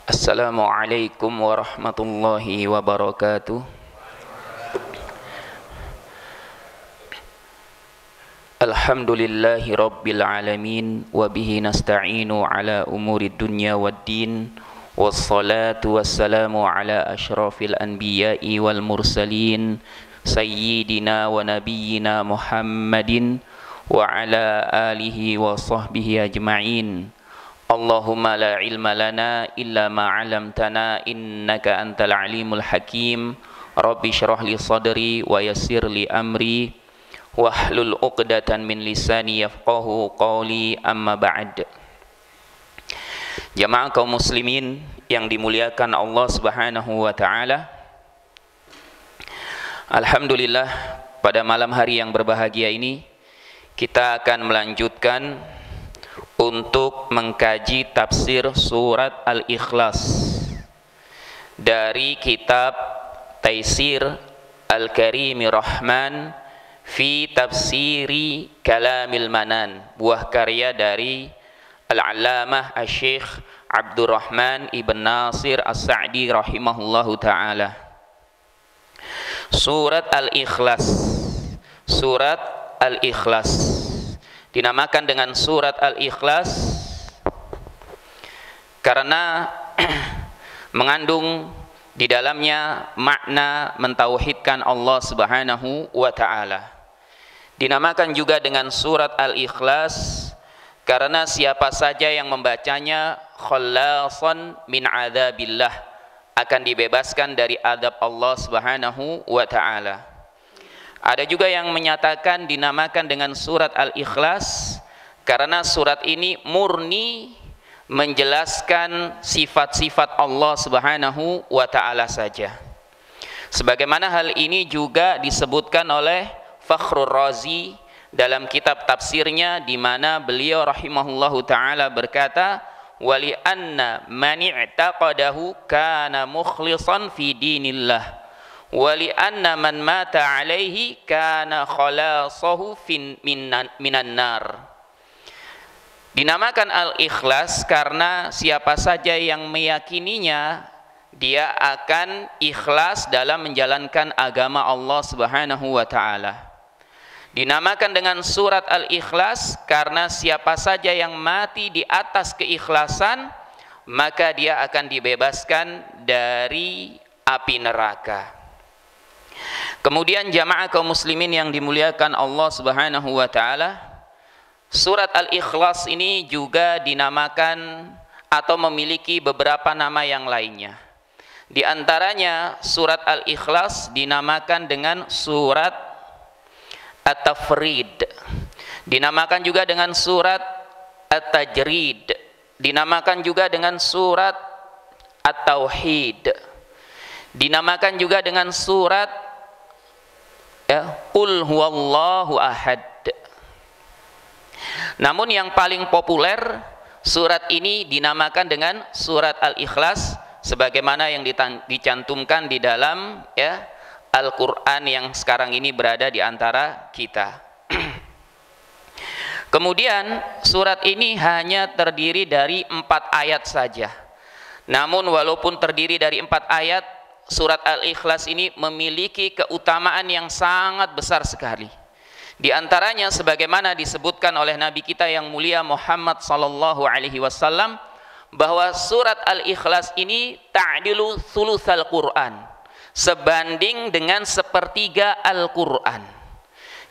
Assalamualaikum warahmatullahi wabarakatuh. Alhamdulillahi rabbil alamin. Wabihi nasta'inu ala umuri dunya waddin. Wassalatu wassalamu ala ashrafil anbiya'i wal mursalin, sayyidina wa nabiyyina Muhammadin wa ala alihi wa sahbihi ajma'in. Allahumma la ilma lana illa ma 'allamtana innaka antal alimul hakim. Rabbi shrah li sadri wa yassir li amri wahlul 'uqdatan min lisani yafqahu qawli, amma ba'd. Jamaah kaum muslimin yang dimuliakan Allah Subhanahu wa taala. Alhamdulillah, pada malam hari yang berbahagia ini kita akan melanjutkan untuk mengkaji tafsir surat Al-Ikhlas dari kitab Taisir Al-Karimi Rahman fi Tafsiri Kalamil Manan, buah karya dari Al-Allamah Asy-Syaikh Abdurrahman Ibn Nasir As-Sa'di rahimahullahu ta'ala. Surat Al-Ikhlas. Surat Al-Ikhlas dinamakan dengan surat Al-Ikhlas karena mengandung di dalamnya makna mentauhidkan Allah Subhanahu wa taala. Dinamakan juga dengan surat Al-Ikhlas karena siapa saja yang membacanya khallasan min adzabillah, akan dibebaskan dari adab Allah Subhanahu wa taala. Ada juga yang menyatakan dinamakan dengan surat Al-Ikhlas karena surat ini murni menjelaskan sifat-sifat Allah Subhanahu wa taala saja. Sebagaimana hal ini juga disebutkan oleh Fakhrur Razi dalam kitab tafsirnya, di mana beliau rahimahullahu taala berkata, "Wali anna man i'taqadahu kana mukhlishan fi dinillah. Wali anna man mata alaihi kana khalasahu minan nar." Dinamakan Al-Ikhlas karena siapa saja yang meyakininya, dia akan ikhlas dalam menjalankan agama Allah Subhanahu wa taala. Dinamakan dengan surat Al-Ikhlas karena siapa saja yang mati di atas keikhlasan, maka dia akan dibebaskan dari api neraka. Kemudian jamaah kaum muslimin yang dimuliakan Allah Subhanahu wa taala, surat Al-Ikhlas ini juga dinamakan atau memiliki beberapa nama yang lainnya. Di antaranya surat Al-Ikhlas dinamakan dengan surat At-Tafrid, dinamakan juga dengan surat At-Tajrid, dinamakan juga dengan surat At-Tauhid, dinamakan juga dengan surat Qul huwallahu ahad. Namun yang paling populer, surat ini dinamakan dengan surat Al-Ikhlas sebagaimana yang dicantumkan di dalam Al-Quran yang sekarang ini berada di antara kita. Kemudian surat ini hanya terdiri dari 4 ayat saja. Namun walaupun terdiri dari 4 ayat, surat Al-Ikhlas ini memiliki keutamaan yang sangat besar sekali. Di antaranya sebagaimana disebutkan oleh Nabi kita yang mulia Muhammad sallallahu alaihi wasallam, bahwa surat Al-Ikhlas ini ta'dilu thulutsal Quran, sebanding dengan sepertiga Al-Quran.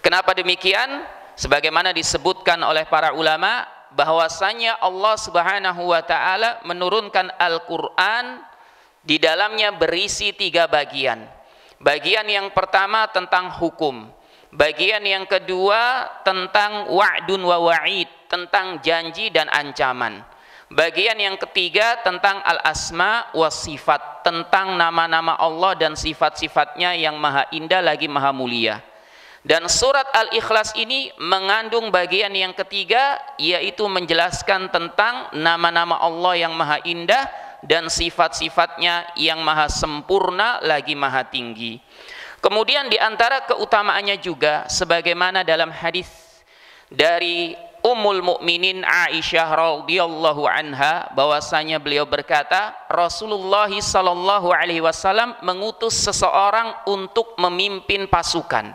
Kenapa demikian? Sebagaimana disebutkan oleh para ulama, bahwasanya Allah Subhanahu wa taala menurunkan Al-Quran, di dalamnya berisi 3 bagian. Bagian yang pertama tentang hukum, bagian yang kedua tentang wa'dun wa wa'id, tentang janji dan ancaman, bagian yang ketiga tentang al-asma wa sifat, tentang nama-nama Allah dan sifat-sifatnya yang maha indah lagi maha mulia. Dan surat Al-Ikhlas ini mengandung bagian yang ketiga, yaitu menjelaskan tentang nama-nama Allah yang maha indah dan sifat-sifatnya yang maha sempurna lagi maha tinggi. Kemudian di antara keutamaannya juga sebagaimana dalam hadis dari Ummul Mukminin Aisyah radhiyallahu anha bahwasanya beliau berkata, Rasulullah sallallahu alaihi wasallam mengutus seseorang untuk memimpin pasukan.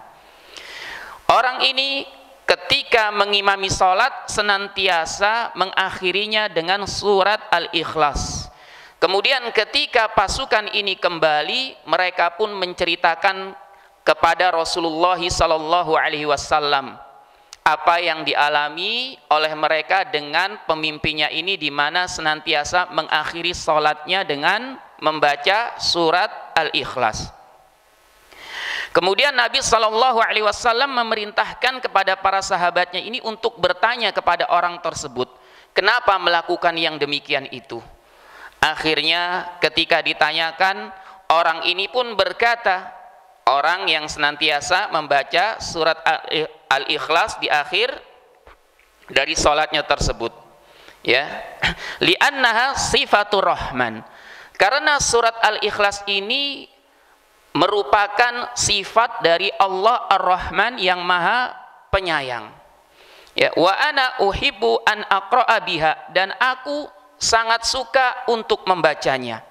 Orang ini ketika mengimami salat senantiasa mengakhirinya dengan surat Al-Ikhlas. Kemudian ketika pasukan ini kembali, mereka pun menceritakan kepada Rasulullah sallallahu alaihi wasallam apa yang dialami oleh mereka dengan pemimpinnya ini, di mana senantiasa mengakhiri salatnya dengan membaca surat Al-Ikhlas. Kemudian Nabi Shallallahu Alaihi Wasallam memerintahkan kepada para sahabatnya ini untuk bertanya kepada orang tersebut, kenapa melakukan yang demikian itu. Akhirnya ketika ditanyakan, orang ini pun berkata, orang yang senantiasa membaca surat Al-Ikhlas di akhir dari salatnya tersebut, ya, li'annaha sifatur rahman, karena surat Al-Ikhlas ini merupakan sifat dari Allah Ar-Rahman yang maha penyayang, ya, wa ana uhibbu an aqra'a biha, dan aku sangat suka untuk membacanya.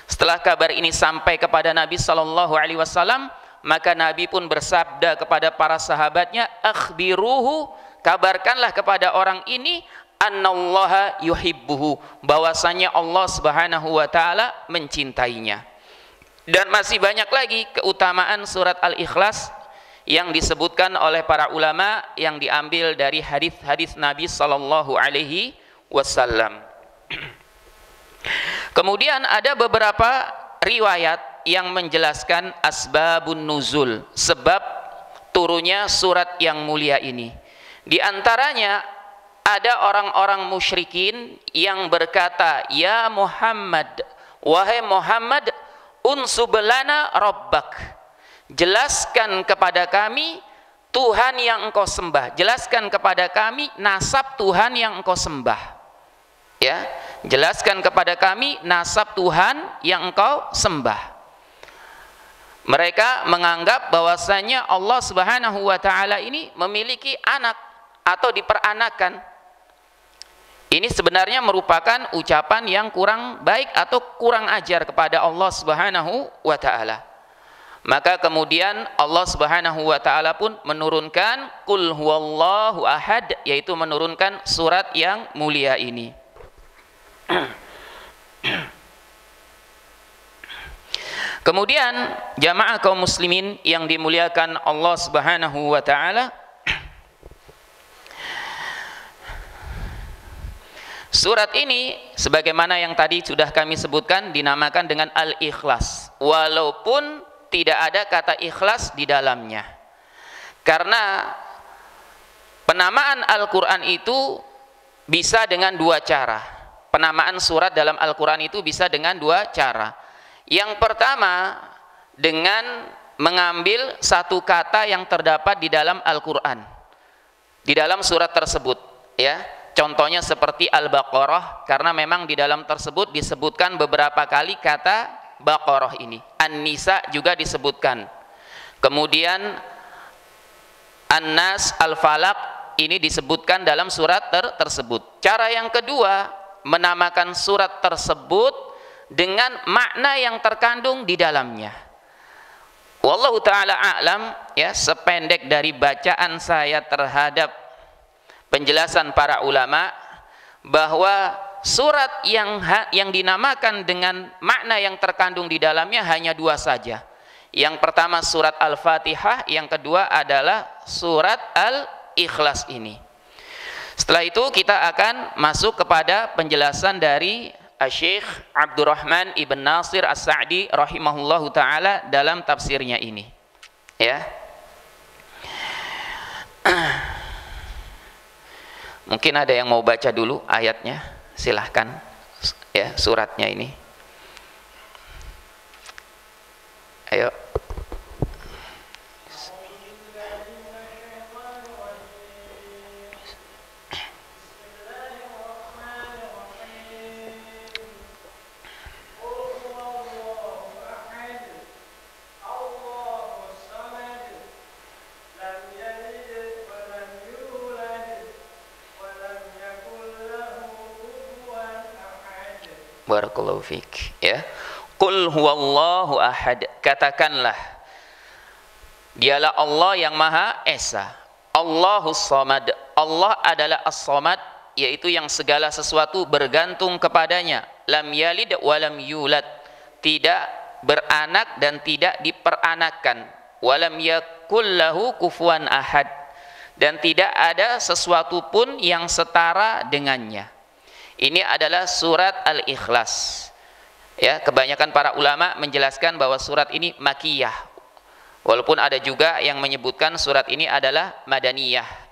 Setelah kabar ini sampai kepada Nabi Shallallahu Alaihi Wasallam, maka Nabi pun bersabda kepada para sahabatnya, akhbiruhu, kabarkanlah kepada orang ini, annallaha yuhibbuhu, bahwasanya Allah Subhanahu wa taala mencintainya. Dan masih banyak lagi keutamaan surat Al-Ikhlas yang disebutkan oleh para ulama yang diambil dari hadis-hadis Nabi Shallallahu Alaihi Wasallam. Kemudian ada beberapa riwayat yang menjelaskan asbabun nuzul, sebab turunnya surat yang mulia ini. Di antaranya ada orang-orang musyrikin yang berkata, ya Muhammad, wahai Muhammad, unsub lana rabbak, jelaskan kepada kami Tuhan yang engkau sembah, jelaskan kepada kami nasab Tuhan yang engkau sembah. Ya, jelaskan kepada kami nasab Tuhan yang engkau sembah. Mereka menganggap bahwasanya Allah Subhanahu wa taala ini memiliki anak atau diperanakan. Ini sebenarnya merupakan ucapan yang kurang baik atau kurang ajar kepada Allah Subhanahu wa taala. Maka kemudian Allah Subhanahu wa taala pun menurunkan Qul huwallahu ahad, yaitu menurunkan surat yang mulia ini. Kemudian jamaah kaum muslimin yang dimuliakan Allah Subhanahu wa taala, surat ini sebagaimana yang tadi sudah kami sebutkan dinamakan dengan Al-Ikhlas, walaupun tidak ada kata ikhlas di dalamnya. Karena penamaan Al-Qur'an itu bisa dengan dua cara. Penamaan surat dalam Al-Quran itu bisa dengan dua cara. Yang pertama, dengan mengambil satu kata yang terdapat di dalam Al-Quran, di dalam surat tersebut, ya. Contohnya seperti Al-Baqarah, karena memang di dalam tersebut disebutkan beberapa kali kata Baqarah ini. An-Nisa juga disebutkan. Kemudian An-Nas, Al-Falaq ini disebutkan dalam surat tersebut. Cara yang kedua, menamakan surat tersebut dengan makna yang terkandung di dalamnya. Wallahu ta'ala a'lam, ya, sependek dari bacaan saya terhadap penjelasan para ulama, bahwa surat yang dinamakan dengan makna yang terkandung di dalamnya hanya dua saja. Yang pertama surat Al-Fatihah, yang kedua adalah surat Al-Ikhlas ini. Setelah itu kita akan masuk kepada penjelasan dari Syekh Abdurrahman Ibn Nasir As-Sa'di rahimahullahu ta'ala dalam tafsirnya ini, ya. Mungkin ada yang mau baca dulu ayatnya, silahkan, ya, suratnya ini. Ayo. Barakallahu fiik. Ya. Qul huwallahu ahad. Katakanlah, dialah Allah yang Maha Esa. Allahus Samad. Allah adalah As-Samad, yaitu yang segala sesuatu bergantung kepadanya. Lam yalid wa lam yulad. Tidak beranak dan tidak diperanakkan. Walam yakul lahu kufuwan ahad. Dan tidak ada sesuatu pun yang setara dengannya. Ini adalah surat Al-Ikhlas. Ya, kebanyakan para ulama menjelaskan bahwa surat ini makiyah. Walaupun ada juga yang menyebutkan surat ini adalah madaniyah.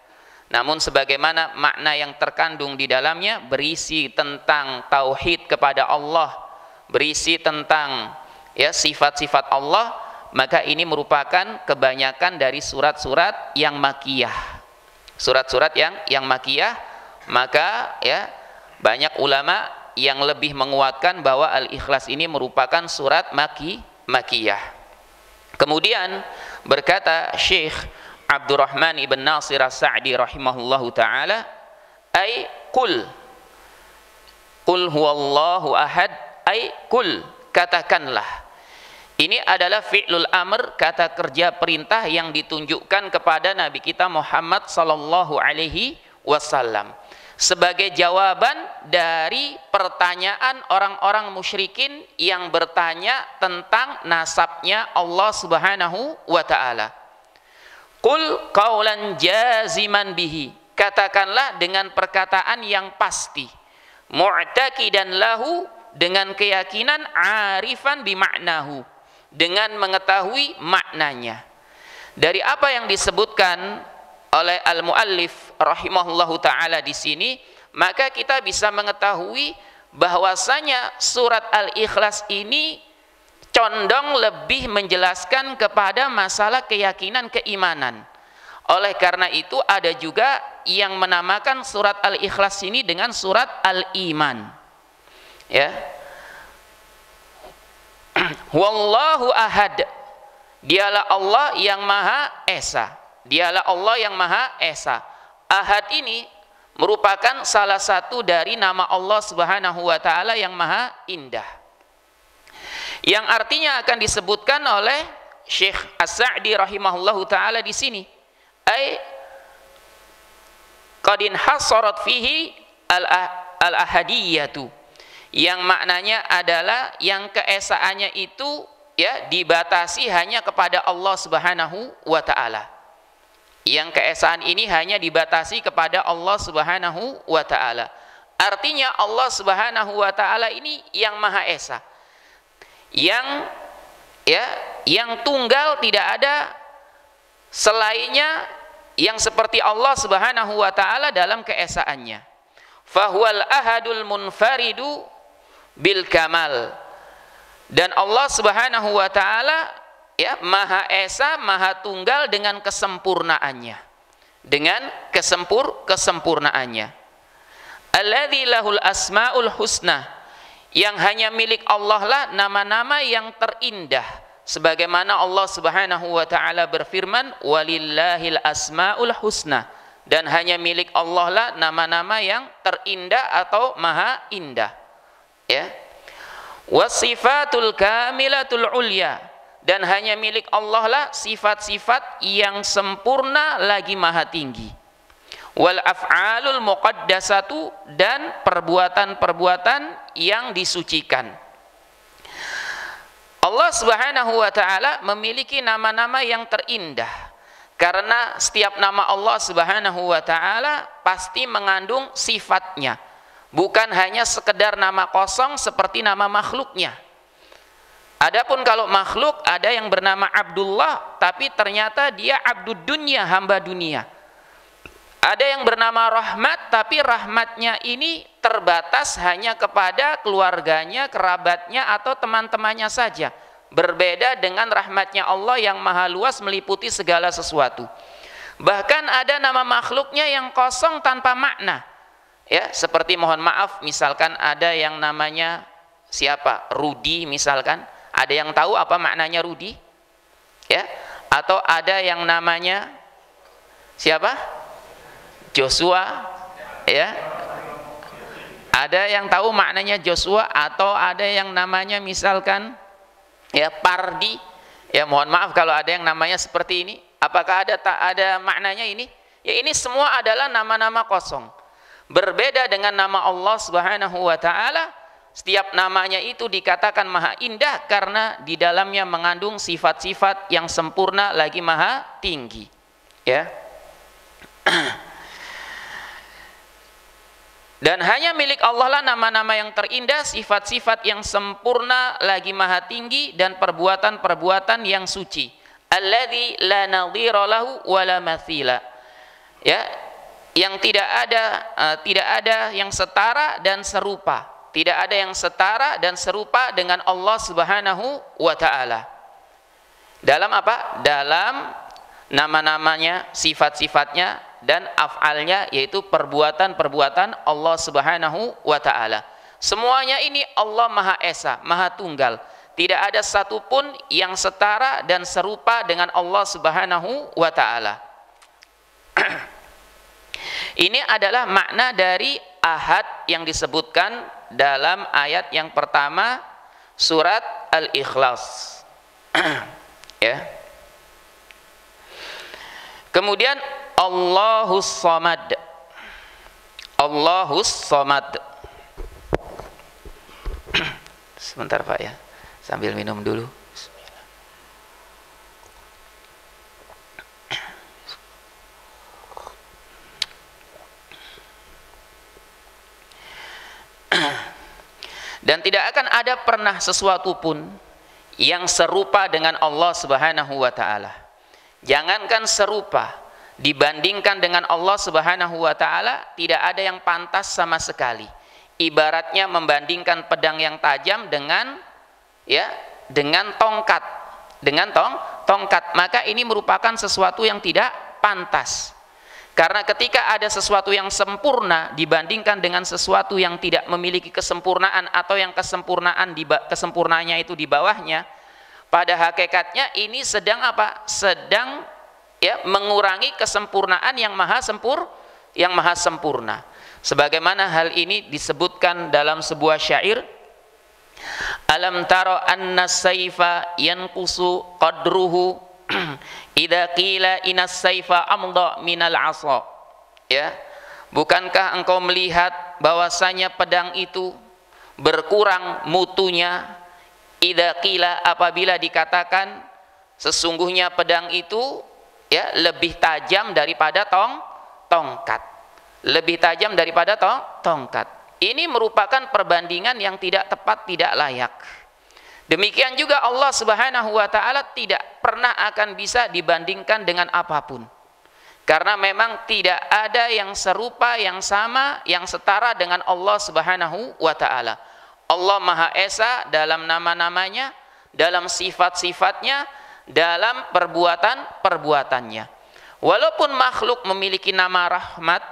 Namun sebagaimana makna yang terkandung di dalamnya berisi tentang tauhid kepada Allah, berisi tentang ya sifat-sifat Allah, maka ini merupakan kebanyakan dari surat-surat yang makiyah. Surat-surat yang makiyah, maka ya banyak ulama yang lebih menguatkan bahwa Al-Ikhlas ini merupakan surat makiyah. Kemudian berkata Syekh Abdurrahman ibn Nasir As-Sa'di rahimahullahu ta'ala, ay qul huwallahu ahad, ay qul, katakanlah. Ini adalah fi'lul amr, kata kerja perintah yang ditunjukkan kepada Nabi kita Muhammad sallallahu alaihi wasallam sebagai jawaban dari pertanyaan orang-orang musyrikin yang bertanya tentang nasabnya Allah Subhanahu wa taala. Qul qaulan jaziman bihi, katakanlah dengan perkataan yang pasti, mu'taqidan lahu, dengan keyakinan, arifan bimaknahu, dengan mengetahui maknanya. Dari apa yang disebutkan oleh al-muallif rahimahullahu taala di sini, maka kita bisa mengetahui bahwasanya surat Al-Ikhlas ini condong lebih menjelaskan kepada masalah keyakinan keimanan. Oleh karena itu ada juga yang menamakan surat Al-Ikhlas ini dengan surat Al-Iman. Ya. Wallahu ahad. Dialah Allah yang Maha Esa. Dialah Allah yang Maha Esa. Ahad ini merupakan salah satu dari nama Allah Subhanahu wa taala yang Maha Indah. Yang artinya akan disebutkan oleh Syekh As-Sa'di rahimahullahu taala di sini. Ai qadin hasarat fihi al-ahadiyatu. Yang maknanya adalah yang keesaannya itu ya dibatasi hanya kepada Allah Subhanahu wa taala. Yang keesaan ini hanya dibatasi kepada Allah Subhanahu wa taala. Artinya Allah Subhanahu wa taala ini yang Maha Esa. Yang tunggal, tidak ada selainnya yang seperti Allah Subhanahu wa taala dalam keesaannya. Fahuwal ahadul munfaridu bil kamal. Dan Allah Subhanahu wa taala ya Maha Esa, Maha Tunggal dengan kesempurnaannya, dengan kesempurnaannya. Alladzi lahul asmaul husna, yang hanya milik Allah lah nama-nama yang terindah, sebagaimana Allah Subhanahu wa taala berfirman, walillahil asmaul husna, dan hanya milik Allah lah nama-nama yang terindah atau maha indah. Ya. Wasifatul kamilatul ulya, dan hanya milik Allah lah sifat-sifat yang sempurna lagi maha tinggi. Wal af'alul muqaddasatu, dan perbuatan-perbuatan yang disucikan. Allah Subhanahu wa taala memiliki nama-nama yang terindah, karena setiap nama Allah Subhanahu wa taala pasti mengandung sifatnya, bukan hanya sekedar nama kosong seperti nama makhluknya. Adapun kalau makhluk, ada yang bernama Abdullah tapi ternyata dia abdud dunya, hamba dunia. Ada yang bernama Rahmat tapi rahmatnya ini terbatas hanya kepada keluarganya, kerabatnya atau teman-temannya saja. Berbeda dengan rahmatnya Allah yang maha luas meliputi segala sesuatu. Bahkan ada nama makhluknya yang kosong tanpa makna. Ya, seperti mohon maaf misalkan ada yang namanya siapa? Rudi misalkan. Ada yang tahu apa maknanya Rudi? Ya, atau ada yang namanya siapa? Joshua, ya. Ada yang tahu maknanya Joshua, atau ada yang namanya misalkan ya Pardi? Ya mohon maaf kalau ada yang namanya seperti ini. Apakah ada maknanya ini? Ya ini semua adalah nama-nama kosong. Berbeda dengan nama Allah Subhanahu wa taala, setiap namanya itu dikatakan maha indah karena di dalamnya mengandung sifat-sifat yang sempurna lagi maha tinggi. Ya. Dan hanya milik Allah lah nama-nama yang terindah, sifat-sifat yang sempurna lagi maha tinggi, dan perbuatan-perbuatan yang suci. Alladzi la nadhira lahu wa la mathila. Ya, yang tidak ada yang setara dan serupa. Tidak ada yang setara dan serupa dengan Allah Subhanahu wa taala. Dalam apa? Dalam nama-namanya, sifat-sifatnya, dan af'alnya, yaitu perbuatan-perbuatan Allah Subhanahu wa ta'ala. Semuanya ini Allah Maha Esa, Maha Tunggal. Tidak ada satupun yang setara dan serupa dengan Allah Subhanahu wa ta'ala. Ini adalah makna dari ahad yang disebutkan dalam ayat yang pertama surat Al-Ikhlas. Ya. Kemudian Allahus Samad. Allahus Samad. Sebentar Pak ya, sambil minum dulu. Dan tidak akan ada pernah sesuatu pun yang serupa dengan Allah Subhanahu wa taala. Jangankan serupa, dibandingkan dengan Allah Subhanahu wa taala tidak ada yang pantas sama sekali. Ibaratnya membandingkan pedang yang tajam dengan tongkat. Dengan tongkat, maka ini merupakan sesuatu yang tidak pantas. Karena ketika ada sesuatu yang sempurna dibandingkan dengan sesuatu yang tidak memiliki kesempurnaan, atau yang kesempurnaannya itu di bawahnya, pada hakikatnya ini sedang apa? Sedang mengurangi kesempurnaan yang maha sempurna. Sebagaimana hal ini disebutkan dalam sebuah syair, alam taro anna saifa yanqusu qadruhu idza qila inas saifa amda minal asa. Ya, bukankah engkau melihat bahwasanya pedang itu berkurang mutunya idza qila, apabila dikatakan sesungguhnya pedang itu lebih tajam daripada tongkat. Lebih tajam daripada tongkat. Ini merupakan perbandingan yang tidak tepat, tidak layak. Demikian juga Allah Subhanahu wa taala tidak pernah akan bisa dibandingkan dengan apapun. Karena memang tidak ada yang serupa, yang sama, yang setara dengan Allah Subhanahu wa taala. Allah Maha Esa dalam nama-namanya, dalam sifat-sifatnya, dalam perbuatan-perbuatannya. Walaupun makhluk memiliki nama rahmat,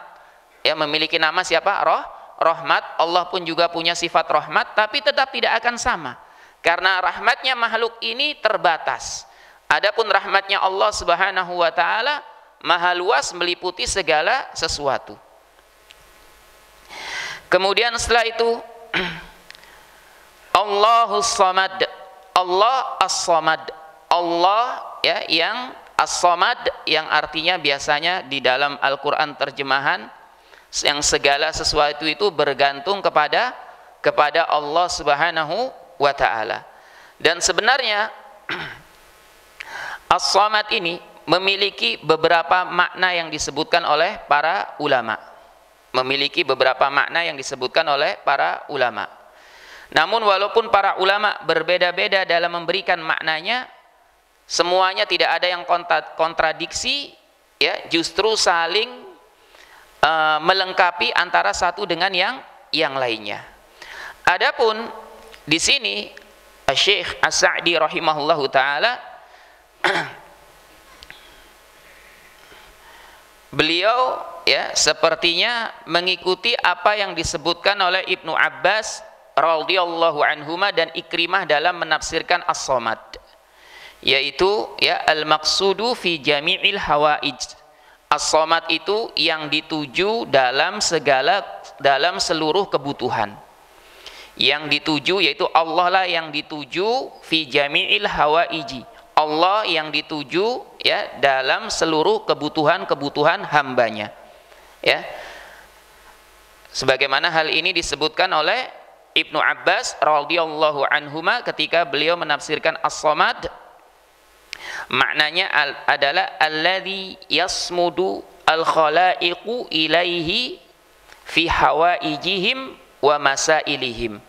memiliki nama siapa? Rahmat. Allah pun juga punya sifat rahmat, tapi tetap tidak akan sama. Karena rahmatnya makhluk ini terbatas. Adapun rahmatnya Allah Subhanahu wa taala maha luas, meliputi segala sesuatu. Kemudian setelah itu Allahus Samad. Allah As-Samad. Allah yang As-Samad, yang artinya biasanya di dalam Al-Qur'an terjemahan yang segala sesuatu itu bergantung kepada Allah Subhanahu wa ta'ala. Dan sebenarnya As-Samad ini memiliki beberapa makna yang disebutkan oleh para ulama. Memiliki beberapa makna yang disebutkan oleh para ulama. Namun walaupun para ulama berbeda-beda dalam memberikan maknanya, semuanya tidak ada yang kontradiksi, justru saling melengkapi antara satu dengan yang lainnya. Adapun di sini Syekh As-Sa'di rahimahullahu taala beliau sepertinya mengikuti apa yang disebutkan oleh Ibnu Abbas radhiyallahu anhuma dan Ikrimah dalam menafsirkan As-Samad, yaitu al-maqsudu fi jami'il hawaij. As-Samad itu yang dituju dalam seluruh kebutuhan. Yang dituju yaitu Allah lah yang dituju fi jami'il hawaiji. Allah yang dituju ya dalam seluruh kebutuhan hambanya. Ya. Sebagaimana hal ini disebutkan oleh Ibnu Abbas radhiyallahu anhuma ketika beliau menafsirkan As-Samad, maknanya adalah alladzi yasmudu al-khalaiqu ilaihi fi hawaijihim wa masailihim,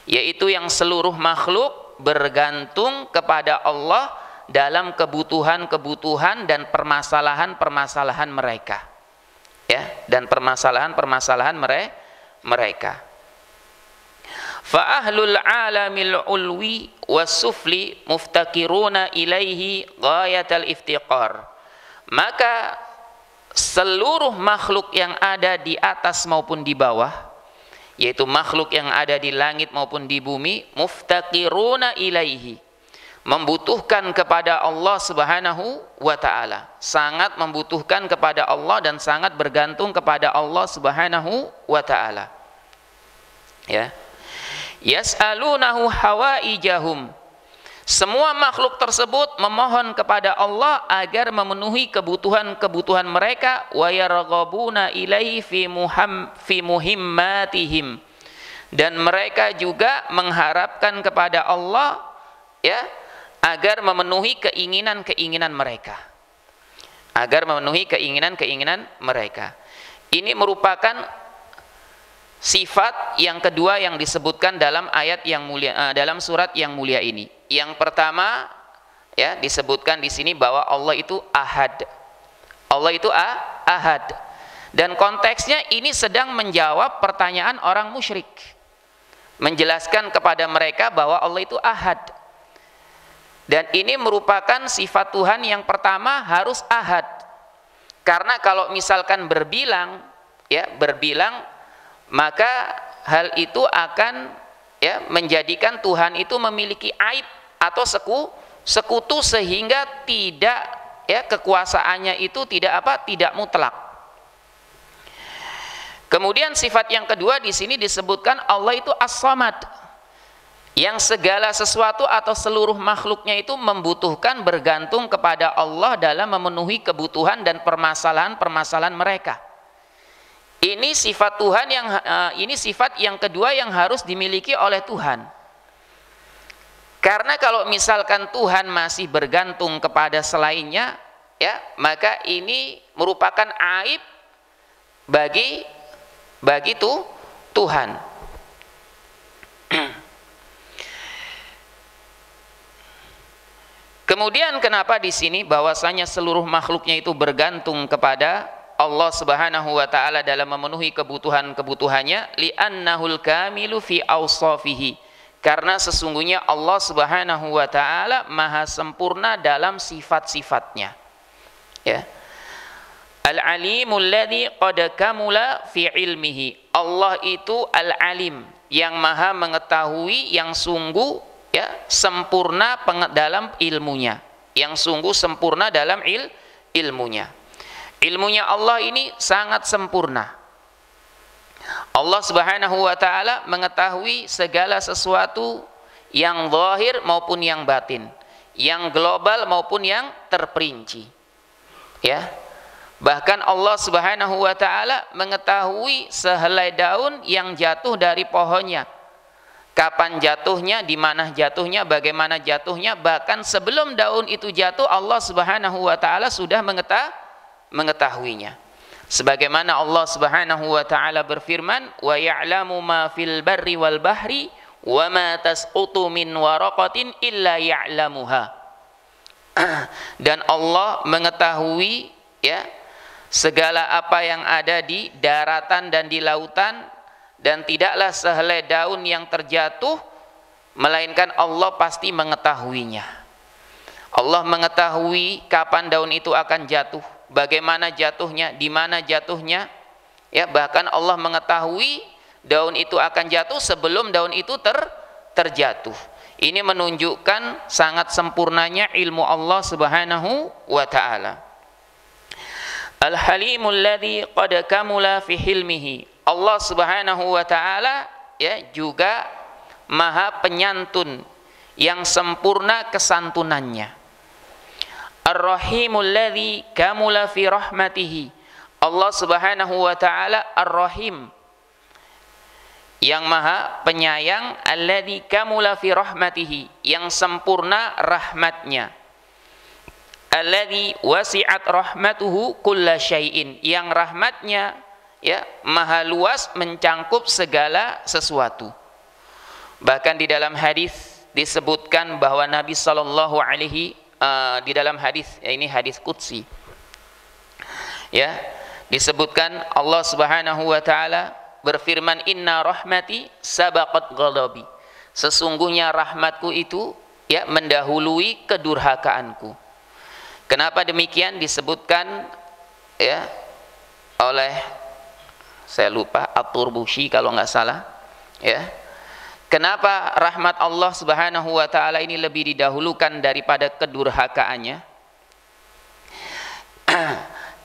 yaitu yang seluruh makhluk bergantung kepada Allah dalam kebutuhan-kebutuhan dan permasalahan-permasalahan mereka, ya, dan permasalahan-permasalahan mereka. Fa ahlul alamil ulwi was-sufli muftakiruna ilaihi ghayatal iftiqar. Maka seluruh makhluk yang ada di atas maupun di bawah, yaitu makhluk yang ada di langit maupun di bumi, muftakiruna ilaihi, membutuhkan kepada Allah Subhanahu wa ta'ala, sangat membutuhkan kepada Allah dan sangat bergantung kepada Allah Subhanahu wa ta'ala. Ya. Yas'alunahu hawaijahum, semua makhluk tersebut memohon kepada Allah agar memenuhi kebutuhan-kebutuhan mereka, wa yarghabuna ilaihi fi muhimmatihim, dan mereka juga mengharapkan kepada Allah ya agar memenuhi keinginan-keinginan mereka. Agar memenuhi keinginan-keinginan mereka. Ini merupakan sifat yang kedua yang disebutkan dalam ayat yang mulia, dalam surat yang mulia ini. Yang pertama ya disebutkan di sini bahwa Allah itu ahad. Allah itu ahad. Dan konteksnya ini sedang menjawab pertanyaan orang musyrik. Menjelaskan kepada mereka bahwa Allah itu ahad. Dan ini merupakan sifat Tuhan yang pertama, harus ahad. Karena kalau misalkan berbilang, maka hal itu akan ya menjadikan Tuhan itu memiliki aib atau sekutu, sehingga tidak ya kekuasaannya itu tidak mutlak. Kemudian sifat yang kedua di sini disebutkan Allah itu As-Samad, yang segala sesuatu atau seluruh makhluknya itu membutuhkan, bergantung kepada Allah dalam memenuhi kebutuhan dan permasalahan-permasalahan mereka. Ini sifat Tuhan ini sifat yang kedua yang harus dimiliki oleh Tuhan. Karena kalau misalkan Tuhan masih bergantung kepada selainnya, ya, maka ini merupakan aib bagi Tuhan. Kemudian kenapa di sini bahwasanya seluruh makhluknya itu bergantung kepada Allah Subhanahu wa ta'ala dalam memenuhi kebutuhannya, li'annahul kamilu fi awsafihi, karena sesungguhnya Allah Subhanahu wa ta'ala maha sempurna dalam sifat-sifatnya, ya. Al-alimul ladzi qad kamula fi ilmihi, Allah itu al-alim, yang maha mengetahui, yang sungguh ya sempurna dalam ilmunya, yang sungguh sempurna dalam ilmunya. Ilmunya Allah ini sangat sempurna. Allah Subhanahu wa ta'ala mengetahui segala sesuatu yang zahir maupun yang batin, yang global maupun yang terperinci. Ya. Bahkan Allah Subhanahu wa ta'ala mengetahui sehelai daun yang jatuh dari pohonnya. Kapan jatuhnya, di mana jatuhnya, bagaimana jatuhnya, bahkan sebelum daun itu jatuh Allah Subhanahu wa ta'ala sudah mengetahuinya. Sebagaimana Allah Subhanahu wa ta'ala berfirman, wa ya'lamu ma fil barri wal bahri wa ma tasqutu min waraqatin illa ya'lamuha. Dan Allah mengetahui ya segala apa yang ada di daratan dan di lautan, dan tidaklah sehelai daun yang terjatuh melainkan Allah pasti mengetahuinya. Allah mengetahui kapan daun itu akan jatuh, bagaimana jatuhnya, di mana jatuhnya, ya, bahkan Allah mengetahui daun itu akan jatuh sebelum daun itu terjatuh. Ini menunjukkan sangat sempurnanya ilmu Allah Subhanahu wa ta'ala. Al-Halimul ladzi qad kamula fi hilmihi. Allah Subhanahu wa taala ya juga Maha penyantun yang sempurna kesantunannya. Ar-Rahimul ladzi kamula fi rahmatihi. Allah Subhanahu wa taala Ar-Rahim yang Maha penyayang, alladzi kamula fi rahmatihi, yang sempurna rahmatnya. Alladzi wasi'at rahmatuhu kulla syai'in, yang rahmatnya ya maha luas mencangkup segala sesuatu. Bahkan di dalam hadis disebutkan bahwa Nabi sallallahu alaihi di dalam hadis ya, ini hadis qudsi ya, disebutkan Allah Subhanahu wa taala berfirman, inna rahmati sabaqat ghadabi, sesungguhnya rahmatku itu ya mendahului kedurhakaanku. Kenapa demikian? Disebutkan ya oleh, saya lupa, At-Turbushi kalau nggak salah ya. Kenapa rahmat Allah Subhanahu wa taala ini lebih didahulukan daripada kedurhakaannya?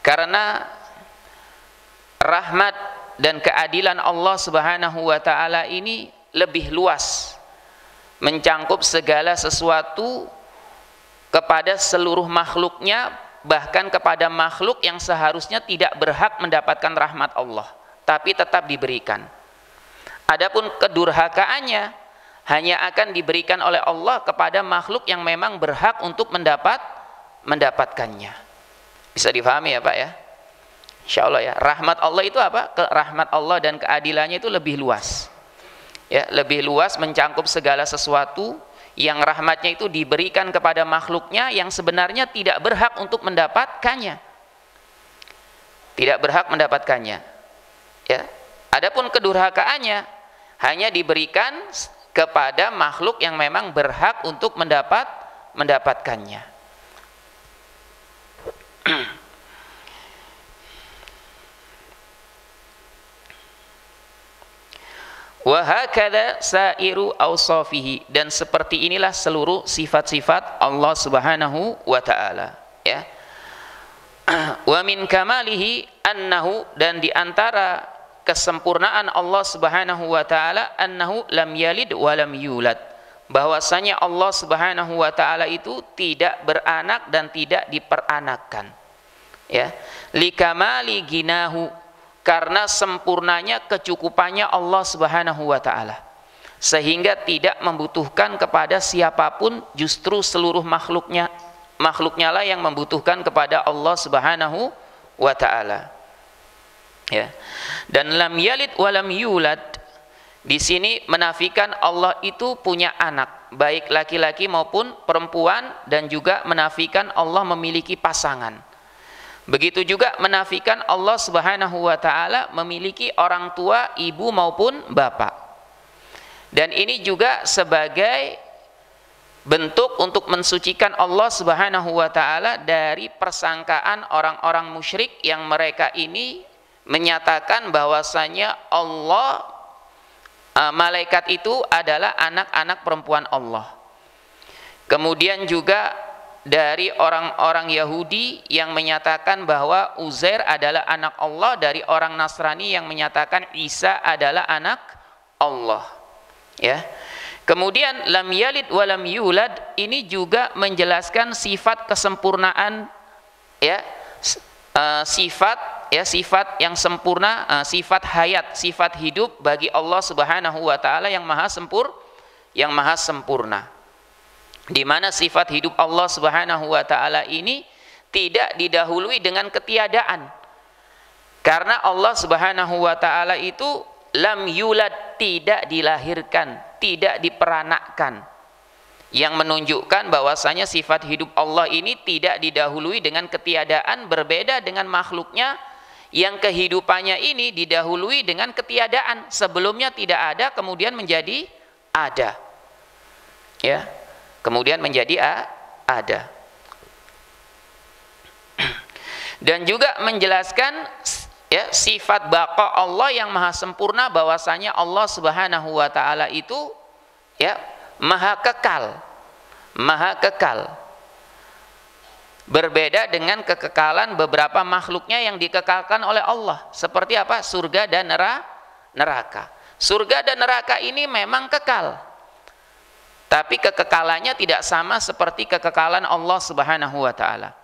Karena rahmat dan keadilan Allah Subhanahu wa taala ini lebih luas, mencangkup segala sesuatu kepada seluruh makhluknya, bahkan kepada makhluk yang seharusnya tidak berhak mendapatkan rahmat Allah, tapi tetap diberikan. Adapun kedurhakaannya hanya akan diberikan oleh Allah kepada makhluk yang memang berhak untuk mendapatkannya. Bisa difahami ya Pak ya? Insya Allah ya. Rahmat Allah itu apa? Rahmat Allah dan keadilannya itu lebih luas. Ya, lebih luas mencangkup segala sesuatu yang rahmatnya itu diberikan kepada makhluknya yang sebenarnya tidak berhak untuk mendapatkannya. Tidak berhak mendapatkannya. Ya. Adapun kedurhakaannya hanya diberikan kepada makhluk yang memang berhak untuk mendapatkannya. Wa hakadha sairu awsafihi, dan seperti inilah seluruh sifat-sifat Allah Subhanahu wa taala ya. Wa min kamalihi annahu, dan di antara kesempurnaan Allah Subhanahu wa taala annahu lam yalid wa lam yulad, bahwasanya Allah Subhanahu wa taala itu tidak beranak dan tidak diperanakkan ya. Likamali ginahu, karena sempurnanya kecukupannya Allah Subhanahu wa taala, sehingga tidak membutuhkan kepada siapapun, justru seluruh makhluknya lah yang membutuhkan kepada Allah Subhanahu wa taala ya. Dan lam yalid wa lam yulad di sini menafikan Allah itu punya anak, baik laki-laki maupun perempuan, dan juga menafikan Allah memiliki pasangan. Begitu juga menafikan Allah Subhanahu wa taala memiliki orang tua, ibu maupun bapak. Dan ini juga sebagai bentuk untuk mensucikan Allah Subhanahu wa taala dari persangkaan orang-orang musyrik yang mereka ini menyatakan bahwasanya Allah, malaikat itu adalah anak-anak perempuan Allah. Kemudian juga dari orang-orang Yahudi yang menyatakan bahwa Uzair adalah anak Allah, dari orang Nasrani yang menyatakan Isa adalah anak Allah ya. Kemudian lam yalid wa lam yulad ini juga menjelaskan sifat kesempurnaan ya, sifat yang sempurna, sifat hayat, sifat hidup bagi Allah Subhanahu wa taala yang maha sempurna, di mana sifat hidup Allah Subhanahu wa taala ini tidak didahului dengan ketiadaan. Karena Allah Subhanahu wa taala itu lam yulad, tidak dilahirkan, tidak diperanakkan, yang menunjukkan bahwasanya sifat hidup Allah ini tidak didahului dengan ketiadaan, berbeda dengan makhluknya yang kehidupannya ini didahului dengan ketiadaan. Sebelumnya tidak ada, kemudian menjadi ada ya, kemudian menjadi ada. Dan juga menjelaskan ya sifat baqa Allah yang maha sempurna, bahwasanya Allah Subhanahu wa taala itu ya maha kekal, Berbeda dengan kekekalan beberapa makhluknya yang dikekalkan oleh Allah. Seperti apa? Surga dan neraka. Surga dan neraka ini memang kekal, tapi kekekalannya tidak sama seperti kekekalan Allah Subhanahu wa ta'ala.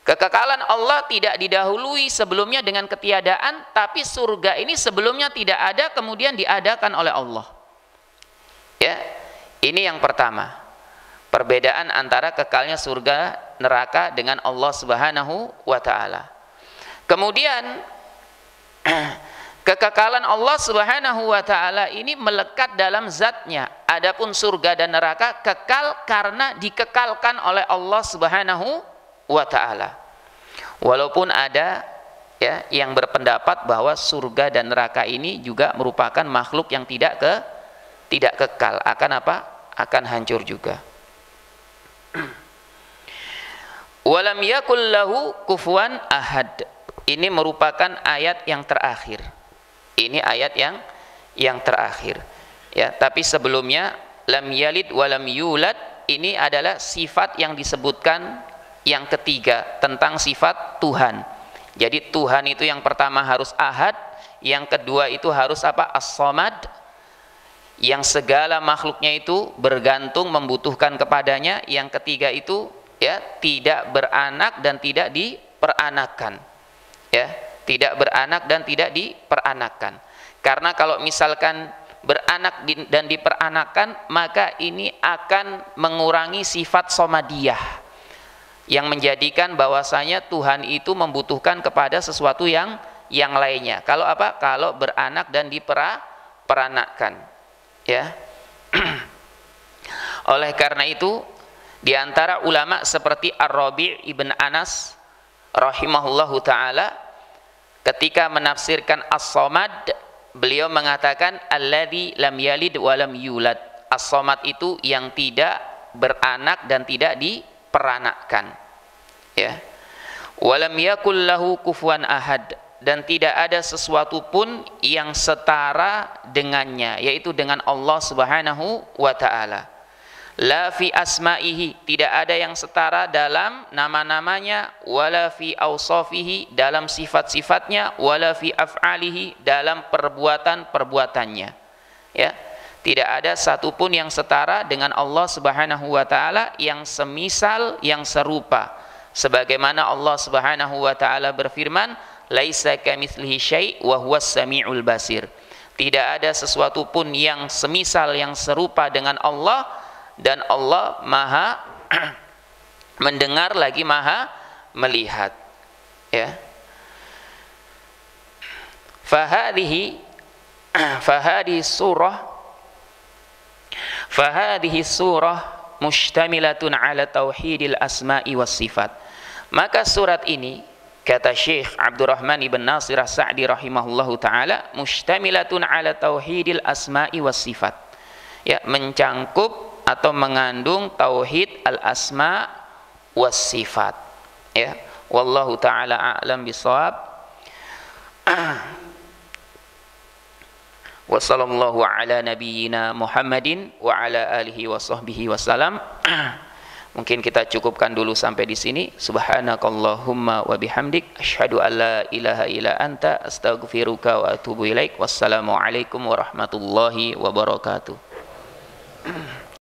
Kekekalan Allah tidak didahului sebelumnya dengan ketiadaan, tapi surga ini sebelumnya tidak ada, kemudian diadakan oleh Allah. Ya, ini yang pertama. Perbedaan antara kekalnya surga neraka dengan Allah Subhanahu wa ta'ala. Kemudian kekekalan Allah Subhanahu wa ta'ala ini melekat dalam zatnya. Adapun surga dan neraka kekal karena dikekalkan oleh Allah Subhanahu wa ta'ala. Walaupun ada ya yang berpendapat bahwa surga dan neraka ini juga merupakan makhluk yang tidak kekal, akan apa? Akan hancur juga. Walam yakul lahu kufuwan ahad. Ini merupakan ayat yang terakhir. Ini ayat yang terakhir. Ya, tapi sebelumnya lam yalid walam yulad ini adalah sifat yang disebutkan yang ketiga tentang sifat Tuhan. Jadi Tuhan itu yang pertama harus ahad, yang kedua itu harus apa? As-samad, yang segala makhluknya itu bergantung membutuhkan kepadanya, yang ketiga itu ya tidak beranak dan tidak diperanakan. Ya, tidak beranak dan tidak diperanakan. Karena kalau misalkan beranak dan diperanakan, maka ini akan mengurangi sifat somadiyah, yang menjadikan bahwasanya Tuhan itu membutuhkan kepada sesuatu yang lainnya. Kalau apa? Kalau beranak dan diperanakkan. Ya. Oleh karena itu, di antara ulama seperti Ar-Rabi' ibn Anas rahimahullahu taala ketika menafsirkan As-Samad, beliau mengatakan alladzi lam yalid wa lam yulad. As-Samad itu yang tidak beranak dan tidak diperanakkan. Ya. Walam yakul lahu kufuwan ahad, dan tidak ada sesuatu pun yang setara dengannya, yaitu dengan Allah Subhanahu wa ta'ala. La fi asma'ihi, tidak ada yang setara dalam nama-namanya, wala fi awsafihi, dalam sifat-sifatnya, wala fi af'alihi, dalam perbuatan-perbuatannya. Ya, tidak ada satupun yang setara dengan Allah Subhanahu wa ta'ala, yang semisal, yang serupa. Sebagaimana Allah Subhanahu wa ta'ala berfirman, laisa kamitslihi syai' wa huwas samiul basir. Tidak ada sesuatu pun yang semisal, yang serupa dengan Allah, dan Allah maha mendengar lagi maha melihat. Ya. Fahadhihi surah mustamilatun ala tauhidil asma'i was sifat. Maka surat ini, kata Syekh Abdurrahman ibn Nasir As-Sa'di rahimahullahu ta'ala, mustamilatun ala tauhidil asma'i was sifat. Ya, mencangkup atau mengandung tauhid al-asma was sifat. Ya, wallahu ta'ala a'lam bishawab. Wa sallallahu ala nabiyyina Muhammadin wa ala alihi wa sahbihi wasallam. Mungkin kita cukupkan dulu sampai di sini. Subhanakallahumma wa bihamdik, asyhadu an la ilaha illa anta, astaghfiruka wa atubu ilaik. Wassalamu alaikum warahmatullahi wabarakatuh.